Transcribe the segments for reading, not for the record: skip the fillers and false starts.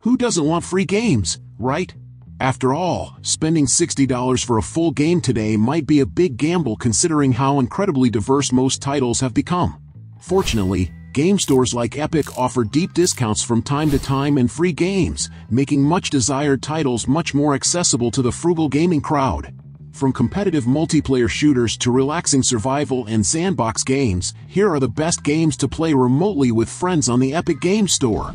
Who doesn't want free games, right? After all, spending $60 for a full game today might be a big gamble considering how incredibly diverse most titles have become. Fortunately, game stores like Epic offer deep discounts from time to time and free games, making much desired titles much more accessible to the frugal gaming crowd. From competitive multiplayer shooters to relaxing survival and sandbox games, here are the best games to play remotely with friends on the Epic Games Store.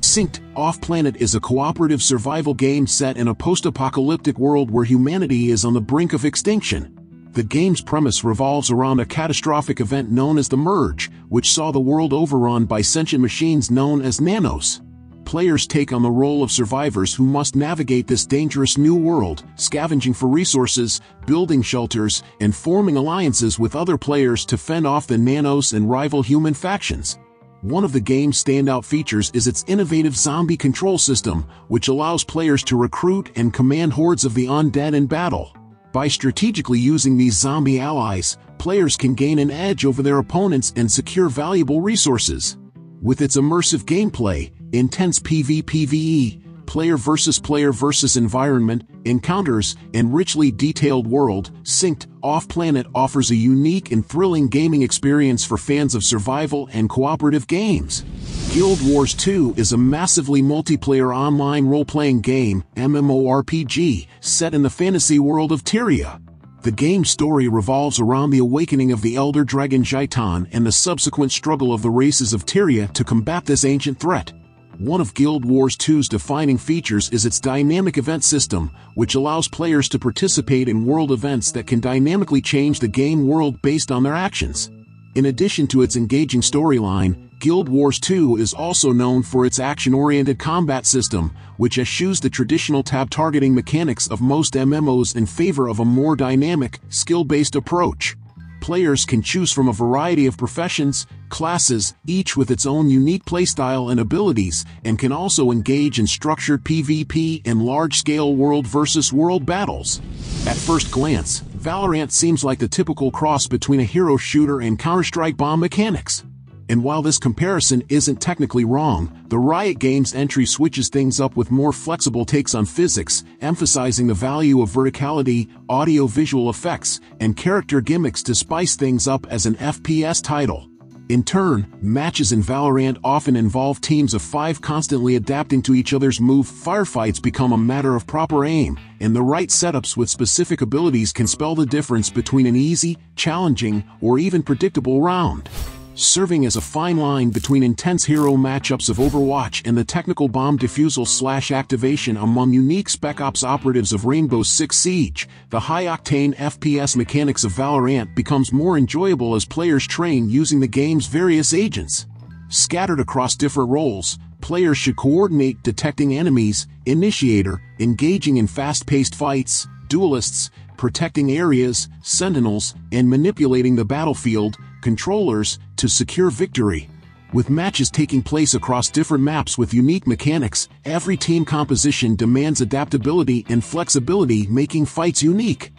Synced Off-Planet is a cooperative survival game set in a post-apocalyptic world where humanity is on the brink of extinction. The game's premise revolves around a catastrophic event known as the Merge, which saw the world overrun by sentient machines known as nanos. Players take on the role of survivors who must navigate this dangerous new world, scavenging for resources, building shelters, and forming alliances with other players to fend off the nanos and rival human factions. One of the game's standout features is its innovative zombie control system, which allows players to recruit and command hordes of the undead in battle. By strategically using these zombie allies, players can gain an edge over their opponents and secure valuable resources. With its immersive gameplay, intense PvPvE, player versus environment, encounters, and richly detailed world, Synced Off-Planet offers a unique and thrilling gaming experience for fans of survival and cooperative games. Guild Wars 2 is a massively multiplayer online role-playing game, MMORPG, set in the fantasy world of Tyria. The game's story revolves around the awakening of the elder dragon Jaitan and the subsequent struggle of the races of Tyria to combat this ancient threat. One of Guild Wars 2's defining features is its dynamic event system, which allows players to participate in world events that can dynamically change the game world based on their actions. In addition to its engaging storyline, Guild Wars 2 is also known for its action-oriented combat system, which eschews the traditional tab-targeting mechanics of most MMOs in favor of a more dynamic, skill-based approach. Players can choose from a variety of professions, classes, each with its own unique playstyle and abilities, and can also engage in structured PvP and large-scale world versus world battles. At first glance, Valorant seems like the typical cross between a hero shooter and Counter-Strike bomb mechanics. And while this comparison isn't technically wrong, the Riot Games entry switches things up with more flexible takes on physics, emphasizing the value of verticality, audio-visual effects, and character gimmicks to spice things up as an FPS title. In turn, matches in Valorant often involve teams of 5 constantly adapting to each other's move. Firefights become a matter of proper aim, and the right setups with specific abilities can spell the difference between an easy, challenging, or even predictable round. Serving as a fine line between intense hero matchups of Overwatch and the technical bomb defusal/activation among unique Spec Ops operatives of Rainbow Six Siege, the high-octane FPS mechanics of Valorant becomes more enjoyable as players train using the game's various agents. Scattered across different roles, players should coordinate detecting enemies, initiator, engaging in fast-paced fights, duelists, protecting areas, sentinels, and manipulating the battlefield, controllers, to secure victory. With matches taking place across different maps with unique mechanics, every team composition demands adaptability and flexibility, making fights unique.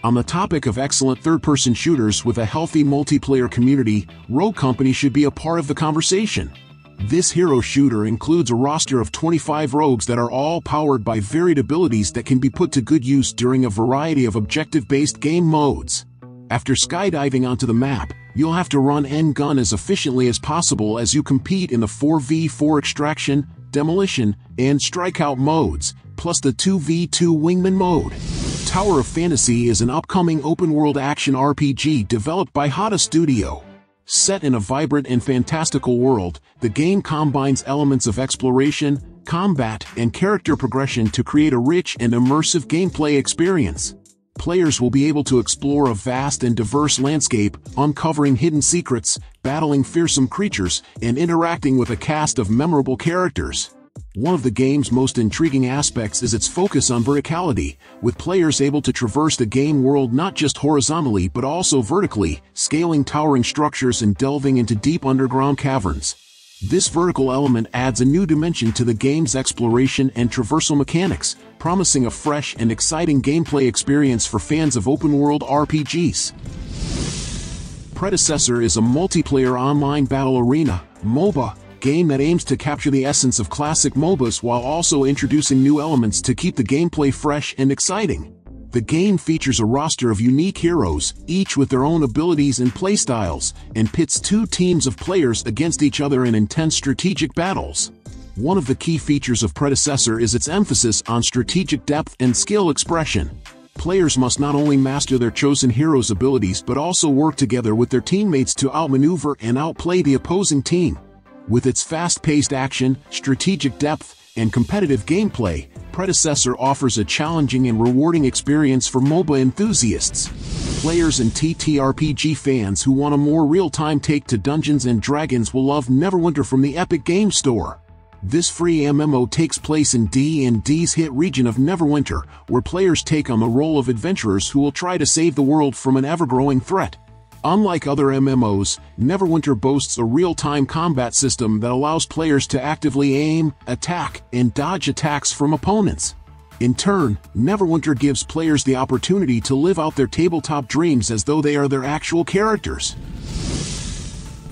On the topic of excellent third-person shooters with a healthy multiplayer community, Rogue Company should be a part of the conversation. This hero shooter includes a roster of 25 rogues that are all powered by varied abilities that can be put to good use during a variety of objective-based game modes. After skydiving onto the map, you'll have to run end gun as efficiently as possible as you compete in the 4v4 extraction, demolition, and strikeout modes, plus the 2v2 wingman mode. Tower of Fantasy is an upcoming open-world action RPG developed by Hada Studio. Set in a vibrant and fantastical world, the game combines elements of exploration, combat, and character progression to create a rich and immersive gameplay experience. Players will be able to explore a vast and diverse landscape, uncovering hidden secrets, battling fearsome creatures, and interacting with a cast of memorable characters. One of the game's most intriguing aspects is its focus on verticality, with players able to traverse the game world not just horizontally but also vertically, scaling towering structures and delving into deep underground caverns. This vertical element adds a new dimension to the game's exploration and traversal mechanics, promising a fresh and exciting gameplay experience for fans of open-world RPGs. Predecessor is a multiplayer online battle arena, MOBA, game that aims to capture the essence of classic MOBAs while also introducing new elements to keep the gameplay fresh and exciting. The game features a roster of unique heroes, each with their own abilities and playstyles, and pits two teams of players against each other in intense strategic battles. One of the key features of Predecessor is its emphasis on strategic depth and skill expression. Players must not only master their chosen hero's abilities but also work together with their teammates to outmaneuver and outplay the opposing team. With its fast-paced action, strategic depth, and competitive gameplay, Predecessor offers a challenging and rewarding experience for MOBA enthusiasts. Players and TTRPG fans who want a more real-time take to Dungeons & Dragons will love Neverwinter from the Epic Games Store. This free MMO takes place in D&D's hit region of Neverwinter, where players take on the role of adventurers who will try to save the world from an ever-growing threat. Unlike other MMOs, Neverwinter boasts a real-time combat system that allows players to actively aim, attack, and dodge attacks from opponents. In turn, Neverwinter gives players the opportunity to live out their tabletop dreams as though they are their actual characters.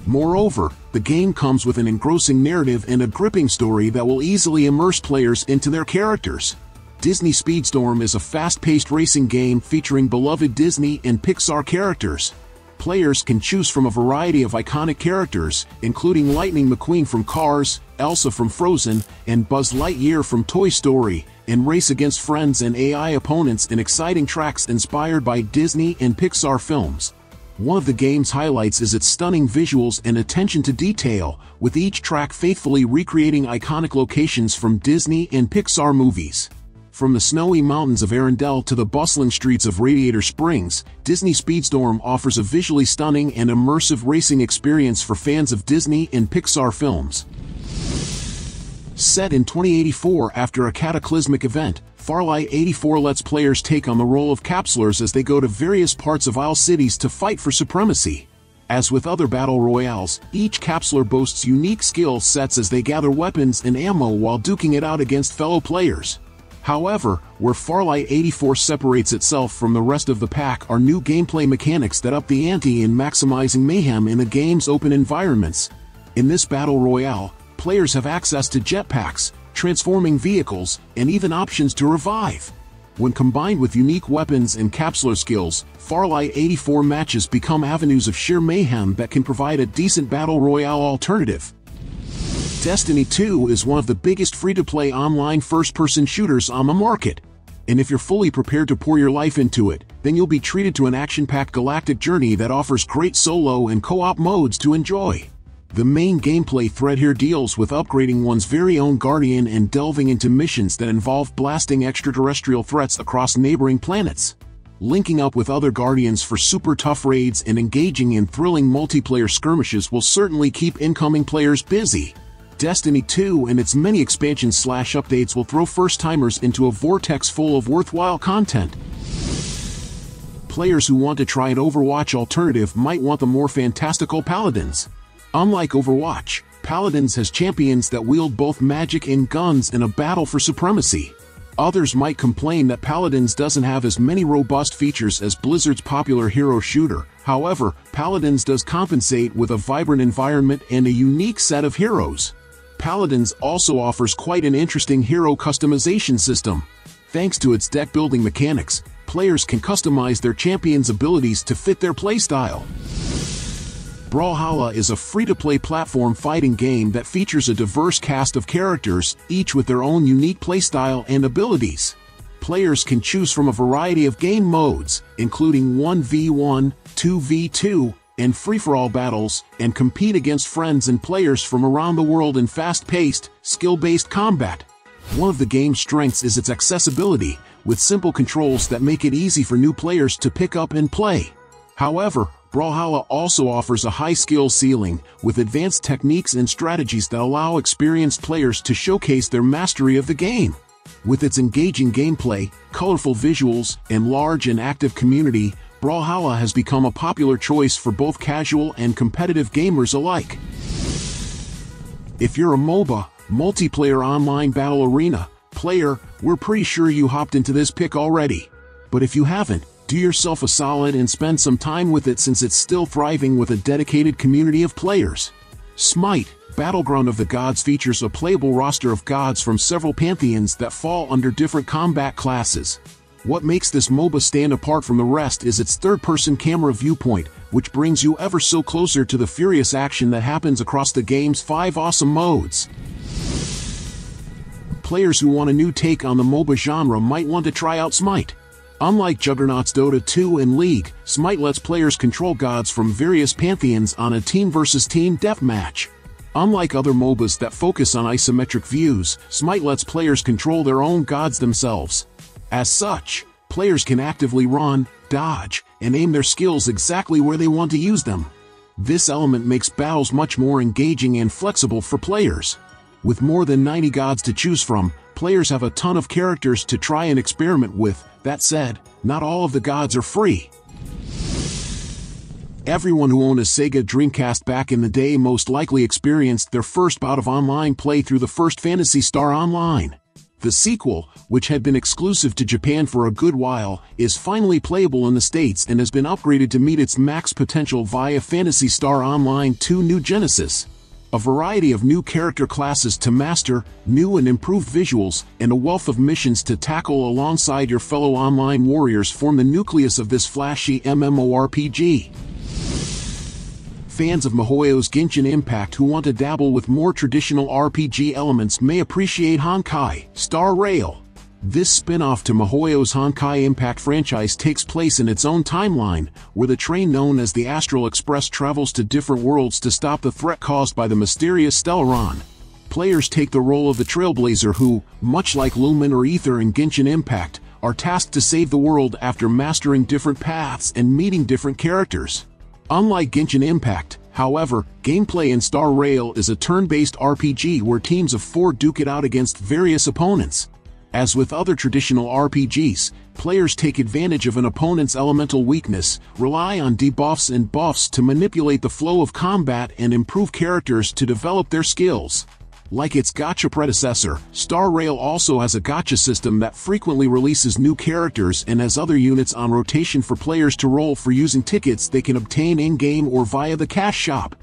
Moreover, the game comes with an engrossing narrative and a gripping story that will easily immerse players into their characters. Disney Speedstorm is a fast-paced racing game featuring beloved Disney and Pixar characters. Players can choose from a variety of iconic characters, including Lightning McQueen from Cars, Elsa from Frozen, and Buzz Lightyear from Toy Story, and race against friends and AI opponents in exciting tracks inspired by Disney and Pixar films. One of the game's highlights is its stunning visuals and attention to detail, with each track faithfully recreating iconic locations from Disney and Pixar movies. From the snowy mountains of Arendelle to the bustling streets of Radiator Springs, Disney Speedstorm offers a visually stunning and immersive racing experience for fans of Disney and Pixar films. Set in 2084 after a cataclysmic event, Farlight 84 lets players take on the role of capsulers as they go to various parts of Isle cities to fight for supremacy. As with other battle royales, each capsuler boasts unique skill sets as they gather weapons and ammo while duking it out against fellow players. However, where Farlight 84 separates itself from the rest of the pack are new gameplay mechanics that up the ante in maximizing mayhem in the game's open environments. In this battle royale, players have access to jetpacks, transforming vehicles, and even options to revive. When combined with unique weapons and capsular skills, Farlight 84 matches become avenues of sheer mayhem that can provide a decent battle royale alternative. Destiny 2 is one of the biggest free-to-play online first-person shooters on the market. And if you're fully prepared to pour your life into it, then you'll be treated to an action-packed galactic journey that offers great solo and co-op modes to enjoy. The main gameplay thread here deals with upgrading one's very own Guardian and delving into missions that involve blasting extraterrestrial threats across neighboring planets. Linking up with other Guardians for super tough raids and engaging in thrilling multiplayer skirmishes will certainly keep incoming players busy. Destiny 2 and its many expansions/updates will throw first-timers into a vortex full of worthwhile content. Players who want to try an Overwatch alternative might want the more fantastical Paladins. Unlike Overwatch, Paladins has champions that wield both magic and guns in a battle for supremacy. Others might complain that Paladins doesn't have as many robust features as Blizzard's popular hero shooter. However, Paladins does compensate with a vibrant environment and a unique set of heroes. Paladins also offers quite an interesting hero customization system. Thanks to its deck-building mechanics, players can customize their champion's abilities to fit their playstyle. Brawlhalla is a free-to-play platform fighting game that features a diverse cast of characters, each with their own unique playstyle and abilities. Players can choose from a variety of game modes, including 1v1, 2v2, and free-for-all battles, and compete against friends and players from around the world in fast-paced, skill-based combat. One of the game's strengths is its accessibility, with simple controls that make it easy for new players to pick up and play. However, Brawlhalla also offers a high skill ceiling, with advanced techniques and strategies that allow experienced players to showcase their mastery of the game. With its engaging gameplay, colorful visuals, and large and active community, Brawlhalla has become a popular choice for both casual and competitive gamers alike. If you're a MOBA, multiplayer online battle arena, player, we're pretty sure you hopped into this pick already. But if you haven't, do yourself a solid and spend some time with it since it's still thriving with a dedicated community of players. Smite, Battleground of the Gods features a playable roster of gods from several pantheons that fall under different combat classes. What makes this MOBA stand apart from the rest is its third-person camera viewpoint, which brings you ever so closer to the furious action that happens across the game's 5 awesome modes. Players who want a new take on the MOBA genre might want to try out Smite. Unlike Juggernaut's Dota 2 and League, Smite lets players control gods from various pantheons on a team-versus-team deathmatch. Unlike other MOBAs that focus on isometric views, Smite lets players control their own gods themselves. As such, players can actively run, dodge, and aim their skills exactly where they want to use them. This element makes battles much more engaging and flexible for players. With more than 90 gods to choose from, players have a ton of characters to try and experiment with. That said, not all of the gods are free. Everyone who owned a Sega Dreamcast back in the day most likely experienced their first bout of online play through the first Phantasy Star Online. The sequel, which had been exclusive to Japan for a good while, is finally playable in the States and has been upgraded to meet its max potential via Phantasy Star Online 2 New Genesis. A variety of new character classes to master, new and improved visuals, and a wealth of missions to tackle alongside your fellow online warriors form the nucleus of this flashy MMORPG. Fans of MiHoYo's Genshin Impact who want to dabble with more traditional RPG elements may appreciate Honkai Star Rail. This spin-off to MiHoYo's Honkai Impact franchise takes place in its own timeline, where the train known as the Astral Express travels to different worlds to stop the threat caused by the mysterious Stellaron. Players take the role of the Trailblazer who, much like Lumen or Aether in Genshin Impact, are tasked to save the world after mastering different paths and meeting different characters. Unlike Genshin Impact, however, gameplay in Star Rail is a turn-based RPG where teams of 4 duke it out against various opponents. As with other traditional RPGs, players take advantage of an opponent's elemental weakness, rely on debuffs and buffs to manipulate the flow of combat and improve characters to develop their skills. Like its gacha predecessor, Star Rail also has a gacha system that frequently releases new characters and has other units on rotation for players to roll for using tickets they can obtain in-game or via the cash shop.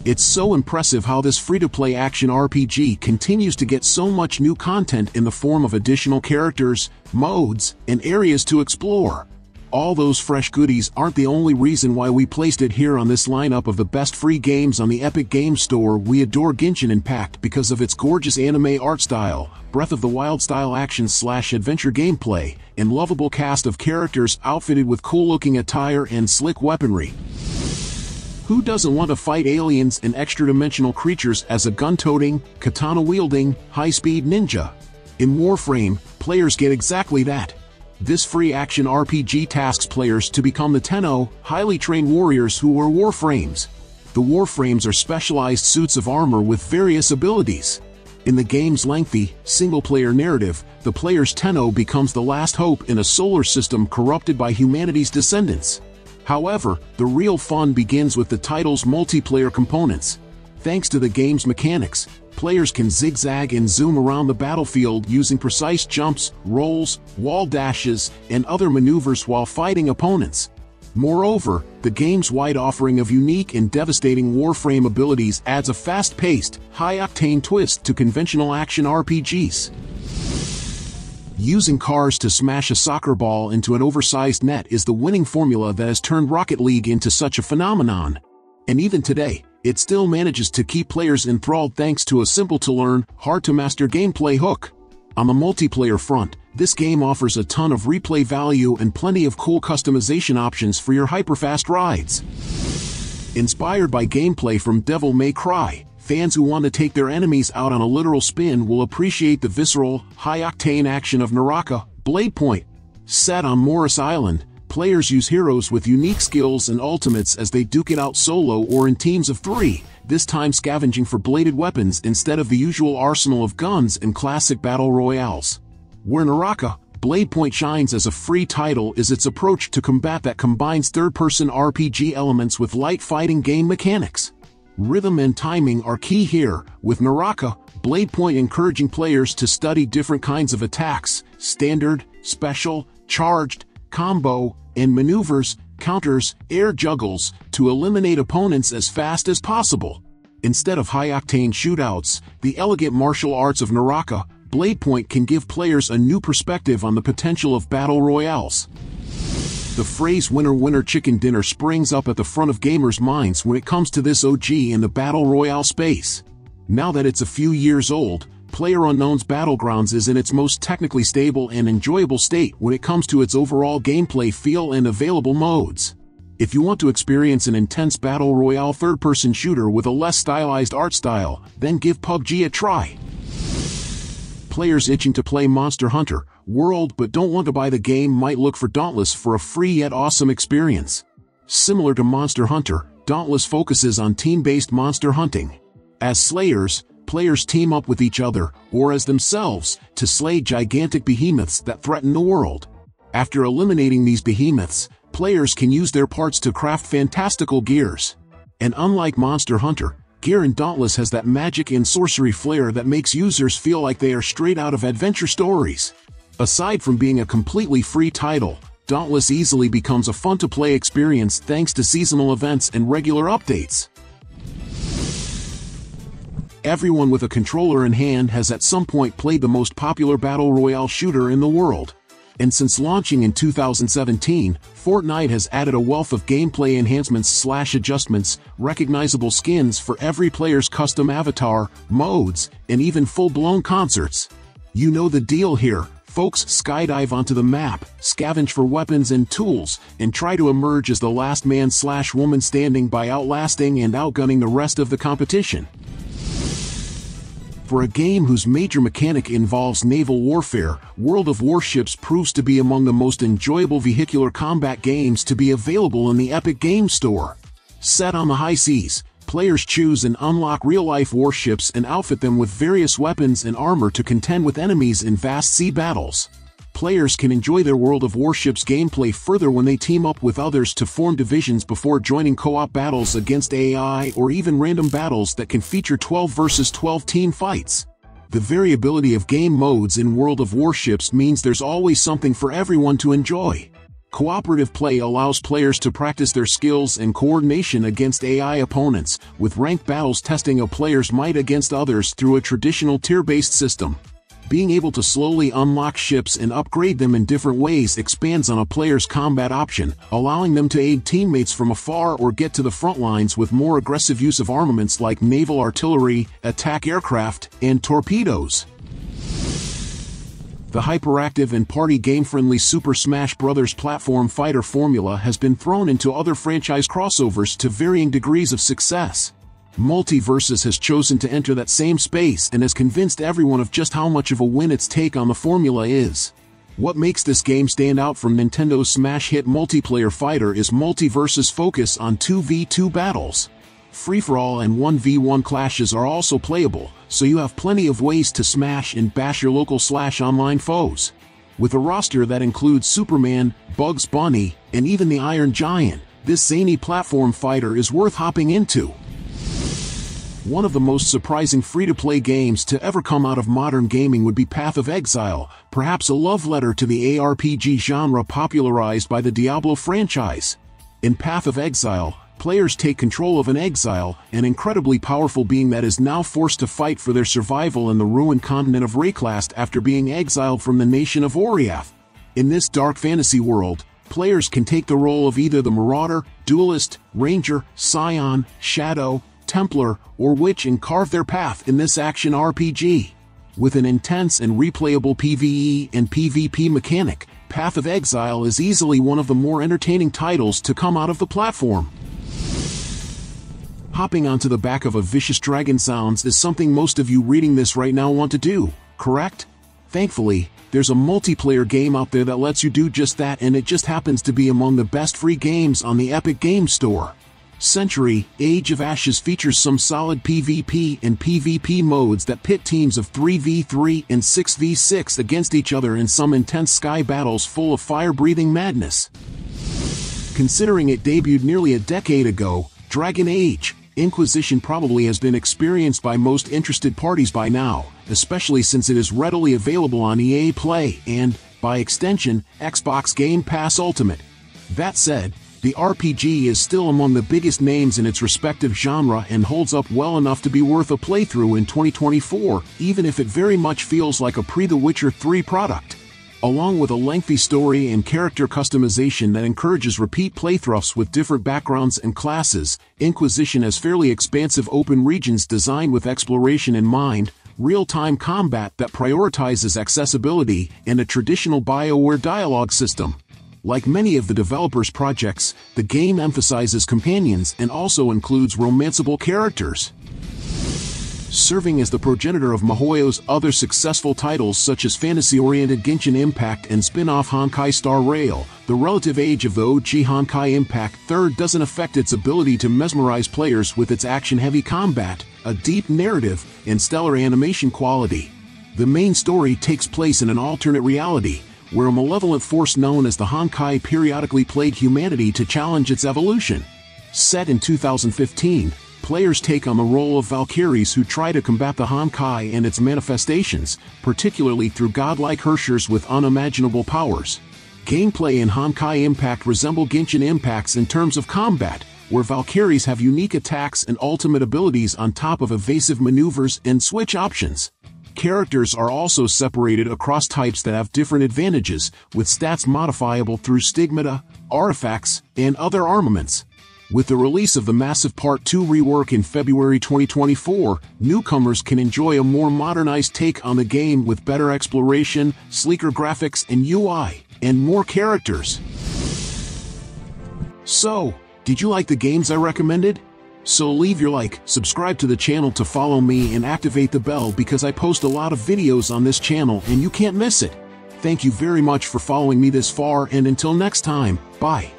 It's so impressive how this free-to-play action RPG continues to get so much new content in the form of additional characters, modes, and areas to explore. All those fresh goodies aren't the only reason why we placed it here on this lineup of the best free games on the Epic Games Store. We adore Genshin Impact because of its gorgeous anime art style, Breath of the Wild style action/adventure gameplay, and lovable cast of characters outfitted with cool-looking attire and slick weaponry. Who doesn't want to fight aliens and extra-dimensional creatures as a gun-toting, katana-wielding, high-speed ninja? In Warframe, players get exactly that. This free action RPG tasks players to become the Tenno, highly trained warriors who wear Warframes. The Warframes are specialized suits of armor with various abilities. In the game's lengthy, single-player narrative, the player's Tenno becomes the last hope in a solar system corrupted by humanity's descendants. However, the real fun begins with the title's multiplayer components. Thanks to the game's mechanics, players can zigzag and zoom around the battlefield using precise jumps, rolls, wall dashes, and other maneuvers while fighting opponents. Moreover, the game's wide offering of unique and devastating Warframe abilities adds a fast-paced, high-octane twist to conventional action RPGs. Using cars to smash a soccer ball into an oversized net is the winning formula that has turned Rocket League into such a phenomenon. And even today, it still manages to keep players enthralled thanks to a simple-to-learn, hard-to-master gameplay hook. On the multiplayer front, this game offers a ton of replay value and plenty of cool customization options for your hyperfast rides. Inspired by gameplay from Devil May Cry, fans who want to take their enemies out on a literal spin will appreciate the visceral, high-octane action of Naraka, Bladepoint. Set on Morris Island, players use heroes with unique skills and ultimates as they duke it out solo or in teams of 3, this time scavenging for bladed weapons instead of the usual arsenal of guns in classic battle royales. Where Naraka, Bladepoint shines as a free title is its approach to combat that combines third-person RPG elements with light fighting game mechanics. Rhythm and timing are key here, with Naraka, Bladepoint encouraging players to study different kinds of attacks, standard, special, charged, combo, and maneuvers, counters, air juggles, to eliminate opponents as fast as possible. Instead of high-octane shootouts, the elegant martial arts of Naraka, Bladepoint can give players a new perspective on the potential of battle royales. The phrase "winner winner chicken dinner" springs up at the front of gamers' minds when it comes to this OG in the battle royale space. Now that it's a few years old, PlayerUnknown's Battlegrounds is in its most technically stable and enjoyable state when it comes to its overall gameplay feel and available modes. If you want to experience an intense battle royale third-person shooter with a less stylized art style, then give PUBG a try. Players itching to play Monster Hunter World but don't want to buy the game might look for Dauntless for a free yet awesome experience. Similar to Monster Hunter, Dauntless focuses on team-based monster hunting. As slayers, players team up with each other, or as themselves, to slay gigantic behemoths that threaten the world. After eliminating these behemoths, players can use their parts to craft fantastical gears. And unlike Monster Hunter, gear in Dauntless has that magic and sorcery flair that makes users feel like they are straight out of adventure stories. Aside from being a completely free title, Dauntless easily becomes a fun-to-play experience thanks to seasonal events and regular updates. Everyone with a controller in hand has at some point played the most popular battle royale shooter in the world. And since launching in 2017, Fortnite has added a wealth of gameplay enhancements/adjustments, recognizable skins for every player's custom avatar, modes, and even full-blown concerts. You know the deal here, folks. Skydive onto the map, scavenge for weapons and tools, and try to emerge as the last man/woman standing by, outlasting and outgunning the rest of the competition. For a game whose major mechanic involves naval warfare, World of Warships proves to be among the most enjoyable vehicular combat games to be available in the Epic Games Store. Set on the high seas, players choose and unlock real-life warships and outfit them with various weapons and armor to contend with enemies in vast sea battles. Players can enjoy their World of Warships gameplay further when they team up with others to form divisions before joining co-op battles against AI or even random battles that can feature 12 versus 12 team fights. The variability of game modes in World of Warships means there's always something for everyone to enjoy. Cooperative play allows players to practice their skills and coordination against AI opponents, with ranked battles testing a player's might against others through a traditional tier-based system. Being able to slowly unlock ships and upgrade them in different ways expands on a player's combat option, allowing them to aid teammates from afar or get to the front lines with more aggressive use of armaments like naval artillery, attack aircraft, and torpedoes. The hyperactive and party game-friendly Super Smash Bros. Platform fighter formula has been thrown into other franchise crossovers to varying degrees of success. Multiversus has chosen to enter that same space and has convinced everyone of just how much of a win its take on the formula is. What makes this game stand out from Nintendo's smash hit multiplayer fighter is Multiversus' focus on 2v2 battles. Free-for-all and 1v1 clashes are also playable, so you have plenty of ways to smash and bash your local/online foes. With a roster that includes Superman, Bugs Bunny, and even the Iron Giant, this zany platform fighter is worth hopping into. One of the most surprising free-to-play games to ever come out of modern gaming would be Path of Exile, perhaps a love letter to the ARPG genre popularized by the Diablo franchise. In Path of Exile, players take control of an exile, an incredibly powerful being that is now forced to fight for their survival in the ruined continent of Rayclast after being exiled from the nation of Oriath. In this dark fantasy world, players can take the role of either the Marauder, Duelist, Ranger, Scion, Shadow, Templar, or Witch and carve their path in this action RPG. With an intense and replayable PvE and PvP mechanic, Path of Exile is easily one of the more entertaining titles to come out of the platform. Hopping onto the back of a vicious dragon sounds is something most of you reading this right now want to do, correct? Thankfully, there's a multiplayer game out there that lets you do just that, and it just happens to be among the best free games on the Epic Games Store. Century, Age of Ashes features some solid PvP and PvP modes that pit teams of 3v3 and 6v6 against each other in some intense sky battles full of fire-breathing madness. Considering it debuted nearly a decade ago, Dragon Age, Inquisition probably has been experienced by most interested parties by now, especially since it is readily available on EA Play and, by extension, Xbox Game Pass Ultimate. That said, The RPG is still among the biggest names in its respective genre and holds up well enough to be worth a playthrough in 2024, even if it very much feels like a pre-The Witcher 3 product. Along with a lengthy story and character customization that encourages repeat playthroughs with different backgrounds and classes, Inquisition has fairly expansive open regions designed with exploration in mind, real-time combat that prioritizes accessibility, and a traditional BioWare dialogue system. Like many of the developers' projects, the game emphasizes companions and also includes romanceable characters. Serving as the progenitor of MiHoYo's other successful titles such as fantasy-oriented Genshin Impact and spin-off Honkai Star Rail, the relative age of the OG Honkai Impact 3 doesn't affect its ability to mesmerize players with its action-heavy combat, a deep narrative, and stellar animation quality. The main story takes place in an alternate reality, where a malevolent force known as the Honkai periodically plague humanity to challenge its evolution. Set in 2015, players take on the role of Valkyries who try to combat the Honkai and its manifestations, particularly through godlike Hershers with unimaginable powers. Gameplay in Honkai Impact resemble Genshin Impacts in terms of combat, where Valkyries have unique attacks and ultimate abilities on top of evasive maneuvers and switch options. Characters are also separated across types that have different advantages, with stats modifiable through stigmata, artifacts, and other armaments. With the release of the massive Part 2 rework in February 2024, newcomers can enjoy a more modernized take on the game with better exploration, sleeker graphics and UI, and more characters. So, did you like the games I recommended? So leave your like, subscribe to the channel to follow me and activate the bell because I post a lot of videos on this channel and you can't miss it. Thank you very much for following me this far and until next time, bye.